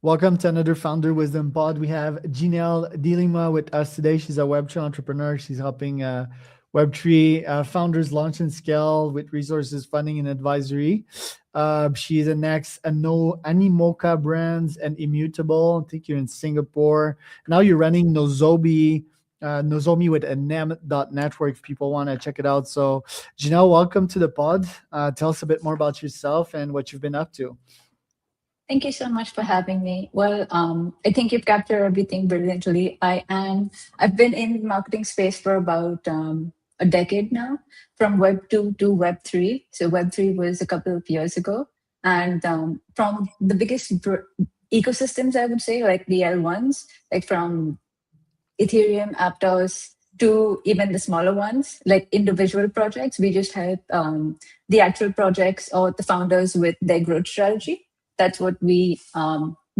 Welcome to another Founder Wisdom Pod. We have Jinelle D'Lima with us today. She's a Web3 entrepreneur. She's helping Web3 founders launch and scale with resources, funding, and advisory. She is an Animoca Brands and Immutable. I think you're in Singapore. Now you're running nozomi with anem.network if people want to check it out. So, Janelle, welcome to the pod. Tell us a bit more about yourself and what you've been up to. Thank you so much for having me. Well, I think you've captured everything brilliantly. I've been in marketing space for about a decade now, from Web 2 to Web 3. So Web 3 was a couple of years ago. And from the biggest ecosystems, I would say, like the L1s, like from Ethereum, Aptos, to even the smaller ones, like individual projects, we just help the actual projects or the founders with their growth strategy. That's what we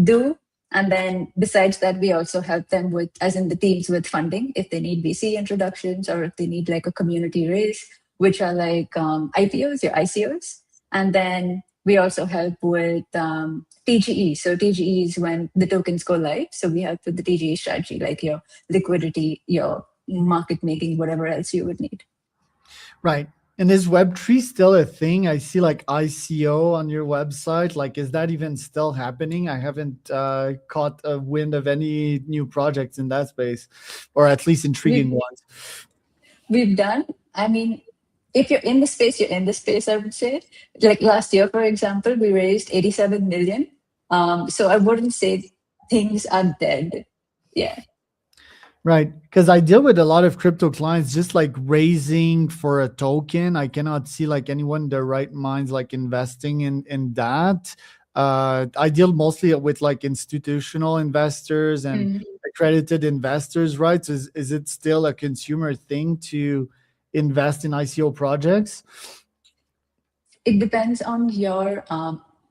do. And then besides that, we also help them with, as in the teams, with funding, if they need VC introductions or if they need like a community raise, which are like IPOs or ICOs. And then we also help with TGE. So TGE is when the tokens go live. So we help with the TGE strategy, like your liquidity, your market making, whatever else you would need. Right. And is Web3 still a thing? I see like ICO on your website. Like, is that even still happening? I haven't caught a wind of any new projects in that space, or at least intriguing ones. We've done, I mean, if you're in the space, you're in the space, I would say. Like last year, for example, we raised 87 million. So I wouldn't say things are dead. Yeah. Right. Because I deal with a lot of crypto clients just like raising for a token. I cannot see like anyone in their right minds like investing in that. I deal mostly with like institutional investors and accredited investors, right? So is it still a consumer thing to invest in ICO projects? It depends on your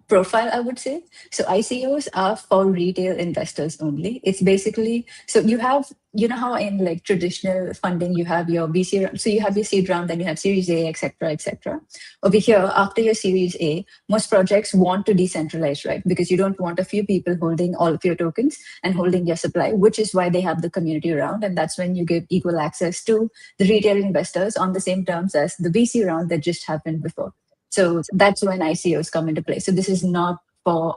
profile, I would say. So ICOs are for retail investors only. It's basically, so you have, you know how in like traditional funding, you have your VC, so you have your seed round, then you have Series A, etc., etc. Over here, after your Series A, most projects want to decentralize, right? Because you don't want a few people holding all of your tokens and holding your supply, which is why they have the community round. And that's when you give equal access to the retail investors on the same terms as the VC round that just happened before. So that's when ICOs come into play. So this is not for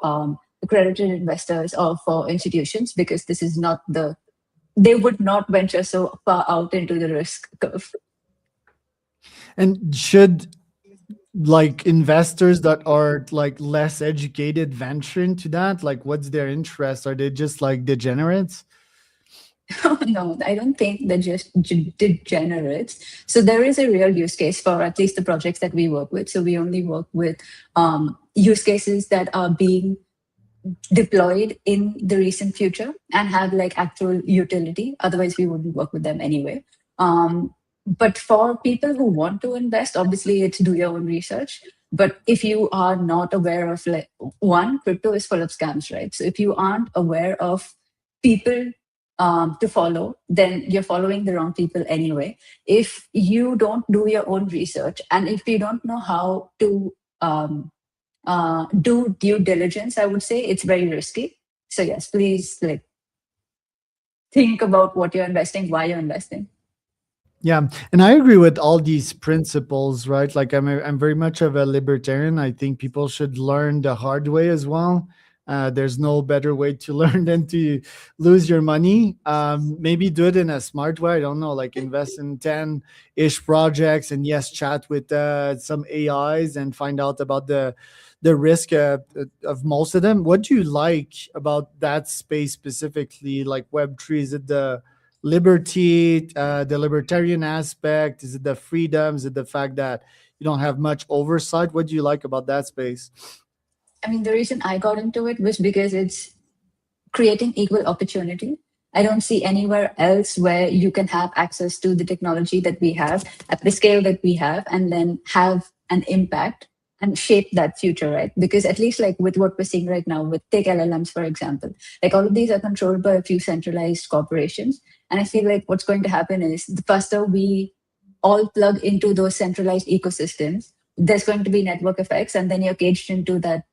accredited investors or for institutions, because this is not they would not venture so far out into the risk curve. And should like investors that are like less educated venture into that? Like what's their interest? Are they just like degenerates? No, I don't think they're just degenerates. So there is a real use case for at least the projects that we work with. So we only work with use cases that are being deployed in the recent future and have like actual utility. Otherwise, we wouldn't work with them anyway. But for people who want to invest, obviously it's do your own research. But if you are not aware of like one, crypto is full of scams, right? So if you aren't aware of people to follow, then you're following the wrong people anyway. If you don't do your own research and if you don't know how to do due diligence, I would say it's very risky. So yes, please like think about what you're investing, why you're investing. Yeah, and I agree with all these principles, right? Like I'm very much of a libertarian. I think people should learn the hard way as well. There's no better way to learn than to lose your money. Maybe do it in a smart way. I don't know, like invest in 10-ish projects and yes, chat with some AIs and find out about the risk of most of them. What do you like about that space specifically, like Web3? Is it the liberty, the libertarian aspect? Is it the freedom? Is it the fact that you don't have much oversight? What do you like about that space? I mean, the reason I got into it was because it's creating equal opportunity. I don't see anywhere else where you can have access to the technology that we have at the scale that we have and then have an impact and shape that future, right? Because at least like with what we're seeing right now with take LLMs, for example, like all of these are controlled by a few centralized corporations. And I feel like what's going to happen is the faster we all plug into those centralized ecosystems, there's going to be network effects and then you're caged into that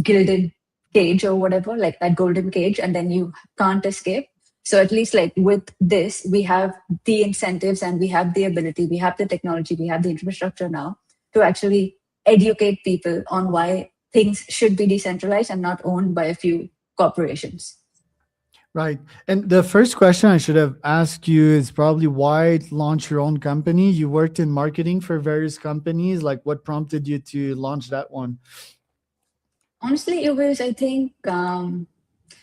gilded cage or whatever, like that golden cage, and then you can't escape. So at least like with this, we have the incentives and we have the ability, we have the technology, we have the infrastructure now to actually educate people on why things should be decentralized and not owned by a few corporations. Right. And the first question I should have asked you is probably why launch your own company? You worked in marketing for various companies. Like, what prompted you to launch that one? Honestly, it was, I think,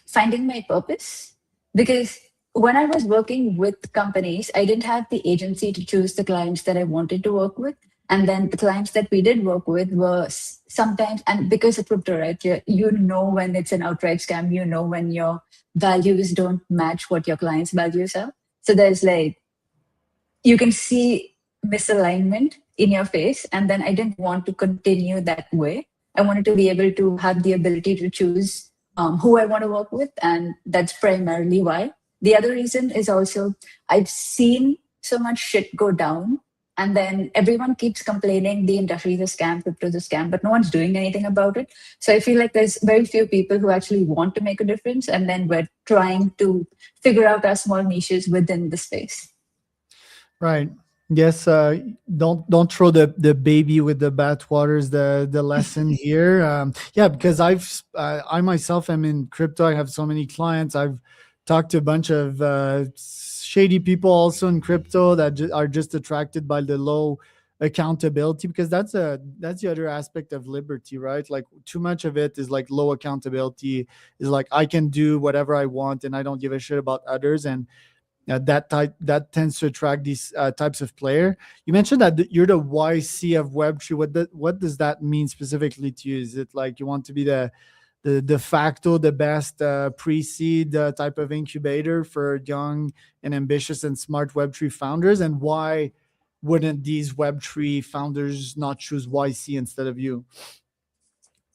finding my purpose. Because when I was working with companies, I didn't have the agency to choose the clients that I wanted to work with. And then the clients that we did work with were sometimes, and because of crypto, right, you know when it's an outright scam, you know when your values don't match what your clients' values are. So there's like, you can see misalignment in your face. And then I didn't want to continue that way. I wanted to be able to have the ability to choose who I want to work with. And that's primarily why. The other reason is also I've seen so much shit go down. And then everyone keeps complaining the industry is a scam, crypto is a scam, but no one's doing anything about it. So I feel like there's very few people who actually want to make a difference. And then we're trying to figure out our small niches within the space. Right. Yes. Don't throw the baby with the bathwater is the lesson here. Yeah, because I myself am in crypto. I have so many clients. I've talked to a bunch of shady people also in crypto that are just attracted by the low accountability, because that's the other aspect of liberty, right? Like, too much of it is like low accountability, is like I can do whatever I want and I don't give a shit about others. And that tends to attract these types of player. You mentioned that you're the YC of Web3. What does that mean specifically to you? Is it like you want to be the de facto, the best pre-seed type of incubator for young and ambitious and smart Web3 founders? And why wouldn't these Web3 founders not choose YC instead of you?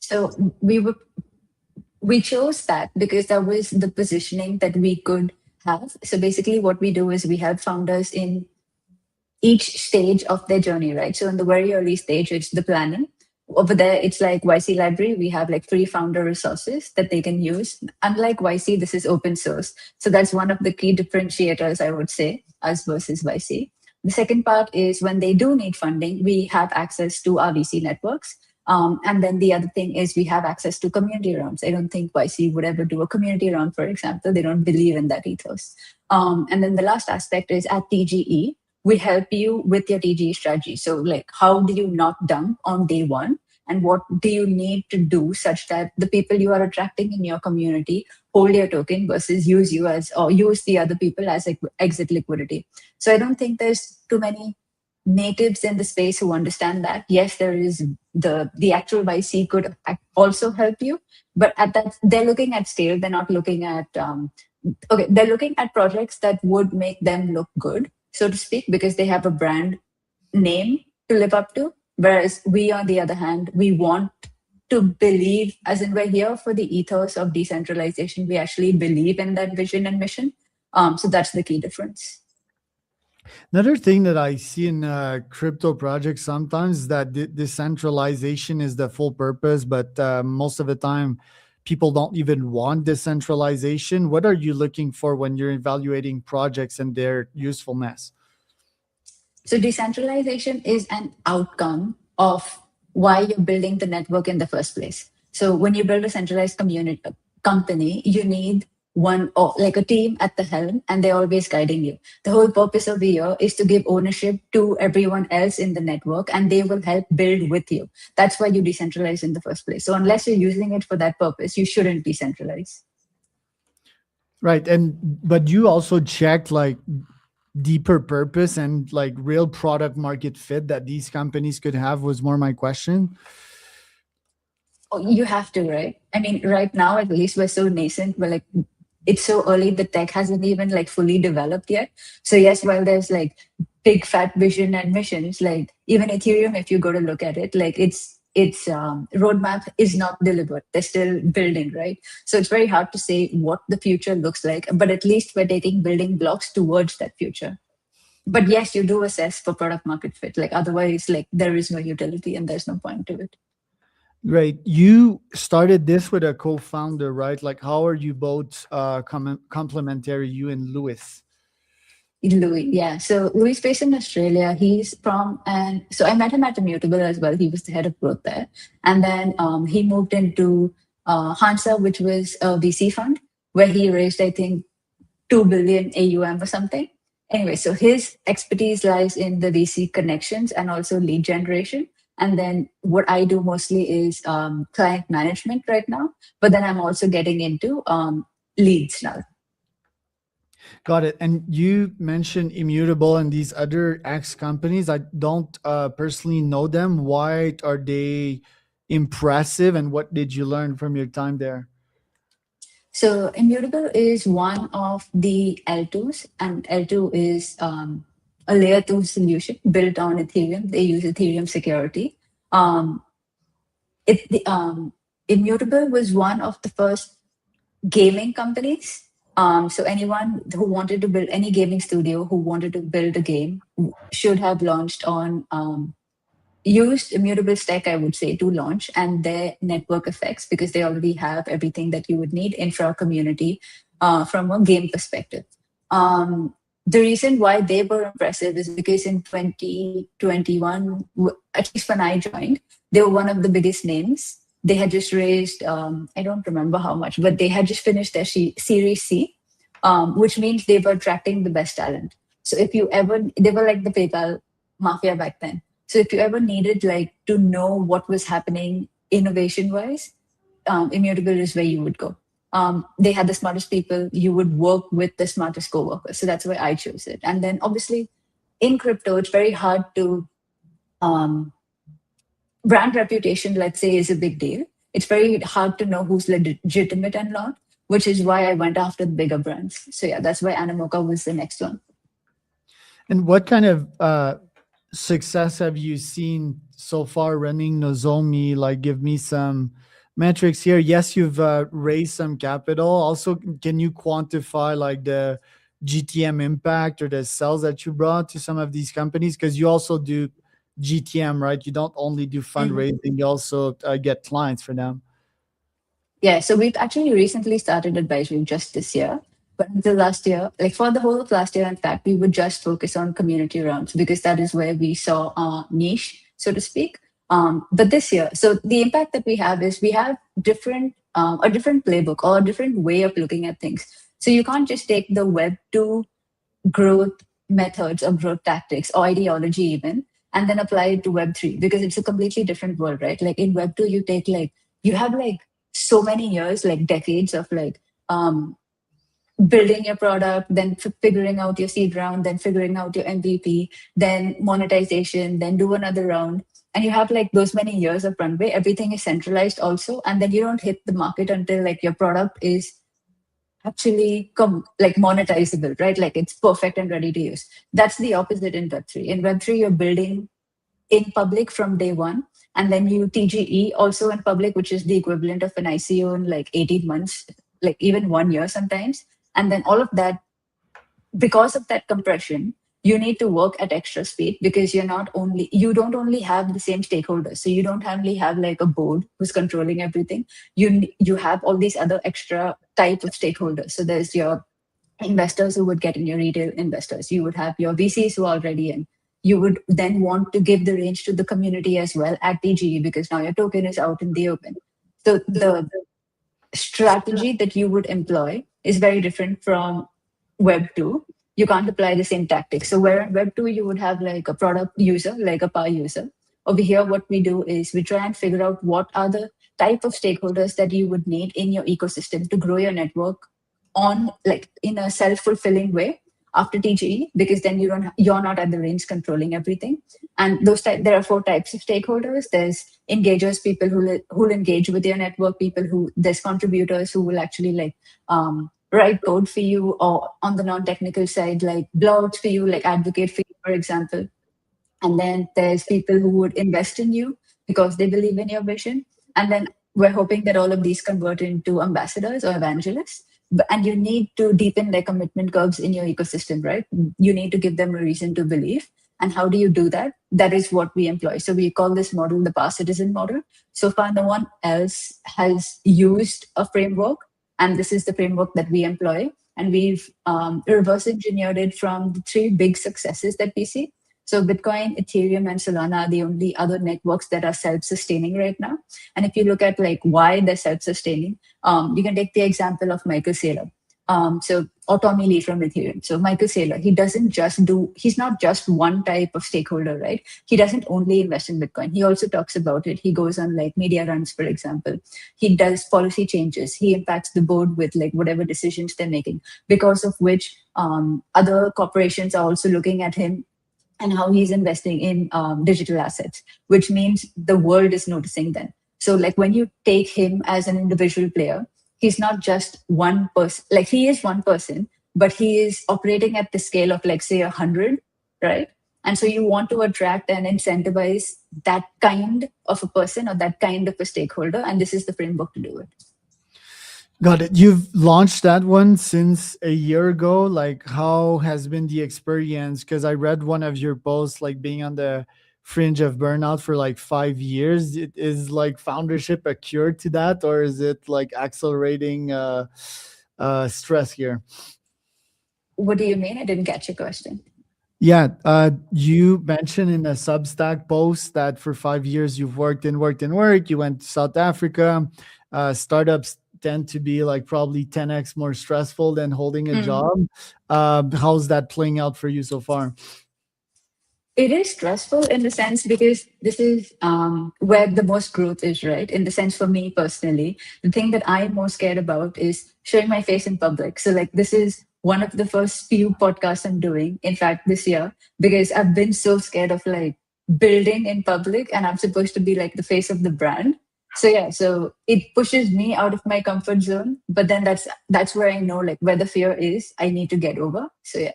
So we chose that because that was the positioning that we could have. So basically, what we do is we have founders in each stage of their journey, right? So in the very early stage, it's the planning. Over there, it's like YC library. We have like free founder resources that they can use. Unlike YC, this is open source. So that's one of the key differentiators, I would say, us versus YC. The second part is when they do need funding, we have access to our VC networks. And then the other thing is we have access to community rounds. I don't think YC would ever do a community round, for example. They don't believe in that ethos. And then the last aspect is at TGE, we help you with your TGE strategy. So, like, how do you not dump on day one? And what do you need to do such that the people you are attracting in your community hold your token versus use you as, or use the other people as exit liquidity? So, I don't think there's too many natives in the space who understand that. Yes, there is the actual YC could also help you, but at that they're looking at scale. They're not looking at okay. They're looking at projects that would make them look good, so to speak, because they have a brand name to live up to. Whereas we, on the other hand, we want to believe, as in we're here for the ethos of decentralization. We actually believe in that vision and mission. So that's the key difference. Another thing that I see in crypto projects sometimes is that decentralization is the full purpose, but most of the time, people don't even want decentralization. What are you looking for when you're evaluating projects and their usefulness? So decentralization is an outcome of why you're building the network in the first place. So when you build a centralized community company, you need one or like a team at the helm, and they're always guiding you. The whole purpose of the year is to give ownership to everyone else in the network, and they will help build with you. That's why you decentralize in the first place. So unless you're using it for that purpose, you shouldn't decentralize. Right. And but you also checked like deeper purpose and like real product market fit that these companies could have, was more my question. Oh, you have to, right? I mean, right now at least we're so nascent. We're like, it's so early. The tech hasn't even like fully developed yet. So yes, while there's like big fat vision and missions, like even Ethereum, if you go to look at it, like its roadmap is not delivered. They're still building, right? So it's very hard to say what the future looks like. But at least we're taking building blocks towards that future. But yes, you do assess for product market fit. Like otherwise, like there is no utility and there's no point to it. Right. You started this with a co-founder, right? Like, how are you both complementary, you and Lewis? Louis, yeah. So Louis is based in Australia. He's from, and so I met him at Immutable as well. He was the head of growth there. And then he moved into Hansa, which was a VC fund, where he raised, I think, 2 billion AUM or something. Anyway, so his expertise lies in the VC connections and also lead generation. And then what I do mostly is client management right now. But then I'm also getting into leads now. Got it. And you mentioned Immutable and these other X companies. I don't personally know them. Why are they impressive, and what did you learn from your time there? So Immutable is one of the L2s, and L2 is a layer 2 solution built on Ethereum. They use Ethereum security. Um, Immutable was one of the first gaming companies. So anyone who wanted to build any gaming studio who wanted to build a game should have launched on used Immutable stack, I would say, to launch and their network effects because they already have everything that you would need infra community from a game perspective. The reason why they were impressive is because in 2021, at least when I joined, they were one of the biggest names. They had just raised, I don't remember how much, but they had just finished their Series C, which means they were attracting the best talent. So if you ever, they were like the PayPal mafia back then. So if you ever needed like to know what was happening innovation wise, Immutable is where you would go. They had the smartest people. You would work with the smartest coworkers. So that's why I chose it. And then obviously in crypto, it's very hard to um, brand reputation, let's say, is a big deal. It's very hard to know who's legitimate and not, which is why I went after the bigger brands. So yeah, that's why Animoca was the next one. And what kind of success have you seen so far running Nozomi? Like, give me some metrics here. Yes, you've raised some capital. Also, can you quantify like the GTM impact or the sales that you brought to some of these companies? Because you also do GTM, right? You don't only do Mhm. fundraising, you also get clients for them. Yeah, so we've actually recently started advisory just this year. But until last year, like for the whole of last year, in fact, we would just focus on community rounds because that is where we saw our niche, so to speak. But this year, so the impact that we have is we have a different playbook or a different way of looking at things. So you can't just take the Web2 growth methods or growth tactics or ideology even and then apply it to Web3 because it's a completely different world, right? Like in Web2 you take like you have like so many years, like decades of like building your product, then figuring out your seed round, then figuring out your MVP, then monetization, then do another round. And you have like those many years of runway. Everything is centralized also. And then you don't hit the market until like your product is actually like monetizable, right? Like it's perfect and ready to use. That's the opposite in Web3. In Web3, you're building in public from day one. And then you TGE also in public, which is the equivalent of an ICO in like 18 months, like even 1 year sometimes. And then all of that, because of that compression, you need to work at extra speed because you don't only have the same stakeholders. So you don't only have like a board who's controlling everything. You have all these other extra type of stakeholders. So there's your investors who would get in, your retail investors. You would have your VCs who are already in. You would then want to give the range to the community as well at TGE because now your token is out in the open. So the strategy that you would employ is very different from Web 2. You can't apply the same tactics. So where in Web 2 you would have like a product user, like a power user. Over here, what we do is we try and figure out what are the type of stakeholders that you would need in your ecosystem to grow your network on like in a self-fulfilling way after TGE, because then you're not at the reins controlling everything. And there are four types of stakeholders. There's engagers, people who'll engage with your network, people who there's contributors who will actually like write code for you, or on the non-technical side, like blogs for you, like advocate for you, for example. And then there's people who would invest in you because they believe in your vision. And then we're hoping that all of these convert into ambassadors or evangelists. And you need to deepen their commitment curves in your ecosystem, right? You need to give them a reason to believe. And how do you do that? That is what we employ. So we call this model the past citizen model. So far, no one else has used a framework, and this is the framework that we employ. And we've reverse engineered it from the three big successes that we see. So Bitcoin, Ethereum, and Solana are the only other networks that are self-sustaining right now. And if you look at like why they're self-sustaining, you can take the example of Michael Saylor. Or Tommy Lee from Ethereum. So Michael Saylor, he's not just one type of stakeholder, right? He doesn't only invest in Bitcoin. He also talks about it. He goes on like media runs, for example. He does policy changes. He impacts the board with like whatever decisions they're making, because of which other corporations are also looking at him and how he's investing in digital assets, which means the world is noticing them. So like when you take him as an individual player, he's not just one person, like he is one person, but he is operating at the scale of like say 100, right? And so you want to attract and incentivize that kind of a person or that kind of a stakeholder. And this is the framework to do it. Got it. You've launched that one since a year ago. Like, how has been the experience? Because I read one of your posts, like being on the fringe of burnout for like 5 years. It is like foundership a cure to that, or is it like accelerating stress here? What do you mean? I didn't catch your question. Yeah, you mentioned in a Substack post that for 5 years you've worked and worked and worked. You went to South Africa. Startups tend to be like probably 10x more stressful than holding a job. How's that playing out for you so far? It is stressful in the sense because this is where the most growth is, right? In the sense, for me personally, the thing that I'm most scared about is showing my face in public. So, like, this is one of the first few podcasts I'm doing, in fact, this year, because I've been so scared of like building in public, and I'm supposed to be like the face of the brand. So yeah, so it pushes me out of my comfort zone. But then that's where I know like where the fear is, I need to get over. So yeah.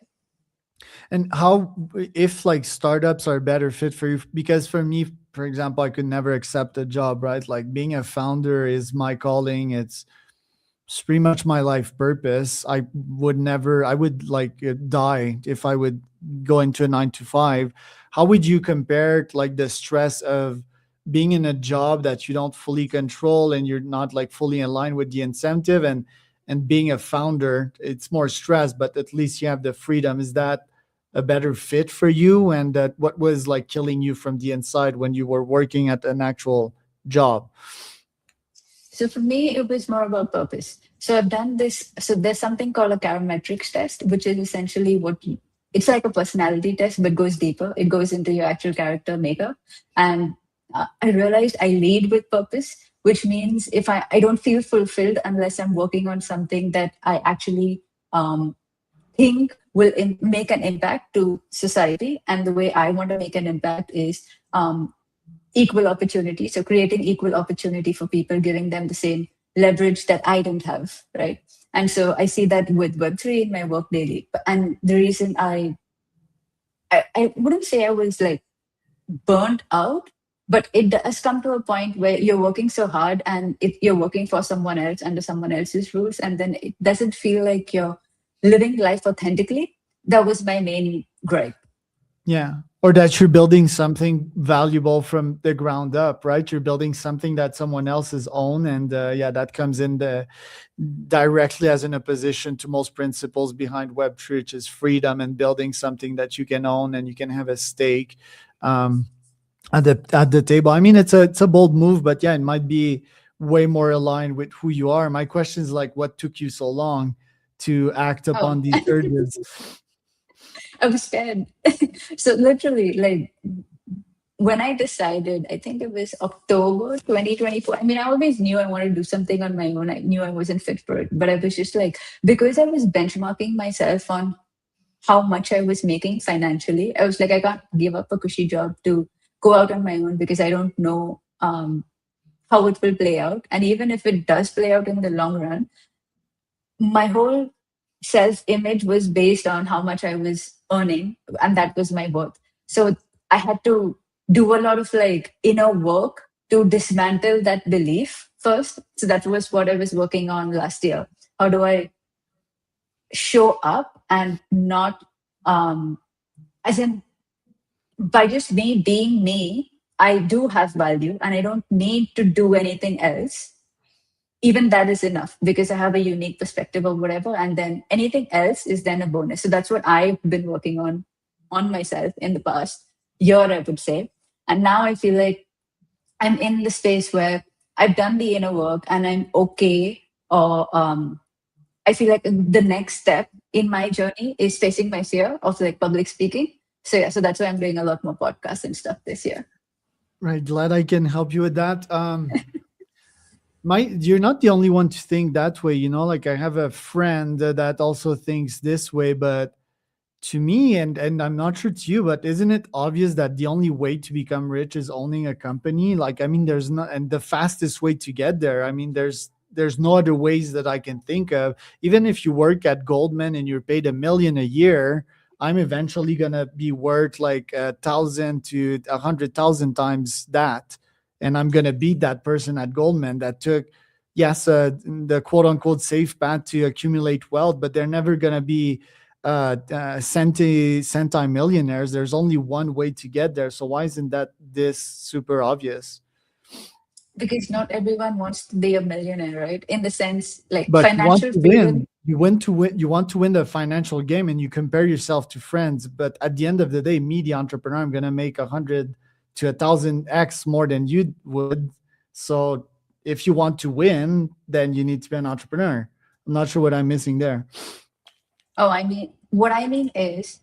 And how, if like startups are a better fit for you? Because for me, for example, I could never accept a job, right? Like being a founder is my calling. It's pretty much my life purpose. I would like die if I would go into a 9 to 5. How would you compare like the stress of being in a job that you don't fully control and you're not like fully aligned with the incentive, and being a founder? It's more stress, but at least you have the freedom. Is that a better fit for you? And that what was like killing you from the inside when you were working at an actual job? So for me, it was more about purpose. So I've done this. So there's something called a parametrics test, which is essentially it's like a personality test, but goes deeper. It goes into your actual character makeup. And I realized I lead with purpose, which means if I don't feel fulfilled unless I'm working on something that I actually think will make an impact to society. And the way I want to make an impact is equal opportunity. So creating equal opportunity for people, giving them the same leverage that I don't have, right? And so I see that with Web3 in my work daily. And the reason I wouldn't say I was like burnt out, but it does come to a point where you're working so hard and you're working for someone else under someone else's rules, and then it doesn't feel like you're living life authentically. That was my main gripe. Yeah. Or that you're building something valuable from the ground up, right? You're building something that someone else's own. And yeah, that comes in directly as in opposition to most principles behind Web3, which is freedom and building something that you can own and you can have a stake at the table. I mean, it's a bold move, but yeah, it might be way more aligned with who you are. My question is like, what took you so long to act upon Oh, these urges? I was scared. So literally, like when I decided, I think it was October 2024. I mean, I always knew I wanted to do something on my own. I knew I wasn't fit for it, but I was just like, because I was benchmarking myself on how much I was making financially, I was like, I can't give up a cushy job to go out on my own because I don't know how it will play out. And even if it does play out in the long run, my whole self image was based on how much I was earning, and that was my worth. So I had to do a lot of like inner work to dismantle that belief first. So that was what I was working on last year. How do I show up and not, as in, by just me being me, I do have value and I don't need to do anything else. Even that is enough because I have a unique perspective or whatever. And then anything else is then a bonus. So that's what I've been working on myself in the past year, I would say. And now I feel like I'm in the space where I've done the inner work and I'm okay. Or I feel like the next step in my journey is facing my fear of like public speaking. So yeah, so that's why I'm doing a lot more podcasts and stuff this year. Right, glad I can help you with that. My You're not the only one to think that way, like I have a friend that also thinks this way, but to me, and I'm not sure to you, but isn't it obvious that the only way to become rich is owning a company? Like, I mean, there's not, and the fastest way to get there, I mean, there's no other ways that I can think of. Even if you work at Goldman and you're paid 1 million a year, I'm eventually gonna be worth like 1,000 to 100,000 times that, and I'm gonna beat that person at Goldman that took, yes, the quote unquote safe path to accumulate wealth, but they're never gonna be centi millionaires. There's only one way to get there. So why isn't that this super obvious? Because not everyone wants to be a millionaire, right? In the sense, like But you want financial to freedom. win. You want to win. You want to win the financial game, and you compare yourself to friends. But at the end of the day, me, the entrepreneur, I'm gonna make 100 to 1,000x more than you would. So if you want to win, then you need to be an entrepreneur. I'm not sure what I'm missing there. Oh, I mean, what I mean is,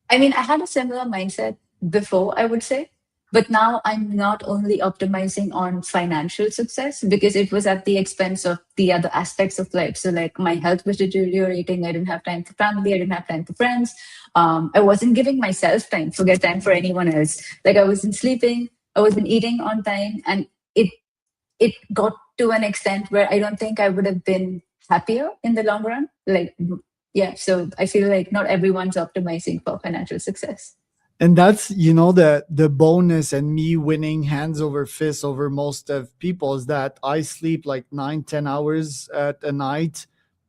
I mean, I had a similar mindset before, I would say, but now I'm not only optimizing on financial success because it was at the expense of the other aspects of life. So, like, my health was deteriorating. I didn't have time for family. I didn't have time for friends. I wasn't giving myself time, forget time for anyone else. Like, I wasn't sleeping, I wasn't eating on time. And it, it got to an extent where I don't think I would have been happier in the long run. Like, yeah, so I feel like not everyone's optimizing for financial success. And that's, the bonus and me winning hands over fists over most of people is that I sleep like 9-10 hours at a night.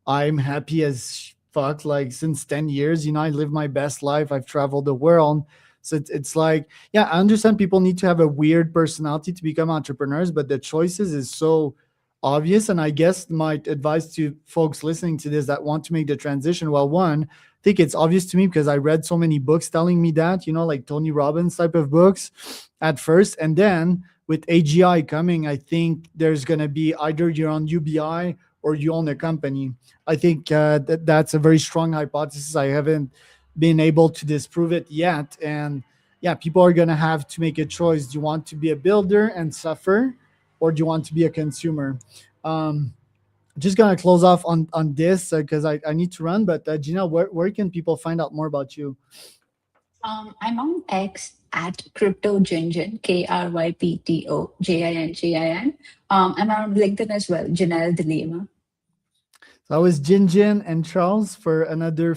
I'm happy as fuck, like since 10 years. I live my best life. I've traveled the world. So it's like, yeah, I understand people need to have a weird personality to become entrepreneurs, but the choices is so obvious. And I guess my advice to folks listening to this that want to make the transition, well, one, think it's obvious to me because I read so many books telling me that, like Tony Robbins type of books at first. And then with AGI coming, I think there's going to be either you're on UBI or you own a company. I think that's a very strong hypothesis. I haven't been able to disprove it yet. And yeah, people are going to have to make a choice. Do you want to be a builder and suffer, or do you want to be a consumer? Um, just gonna close off on this because I need to run. But Gina, where can people find out more about you? I'm on X at CryptoJinjin, KryptoJinjin. I'm on LinkedIn as well, Jinelle D'Lima. So I was Jinjin and Charles for another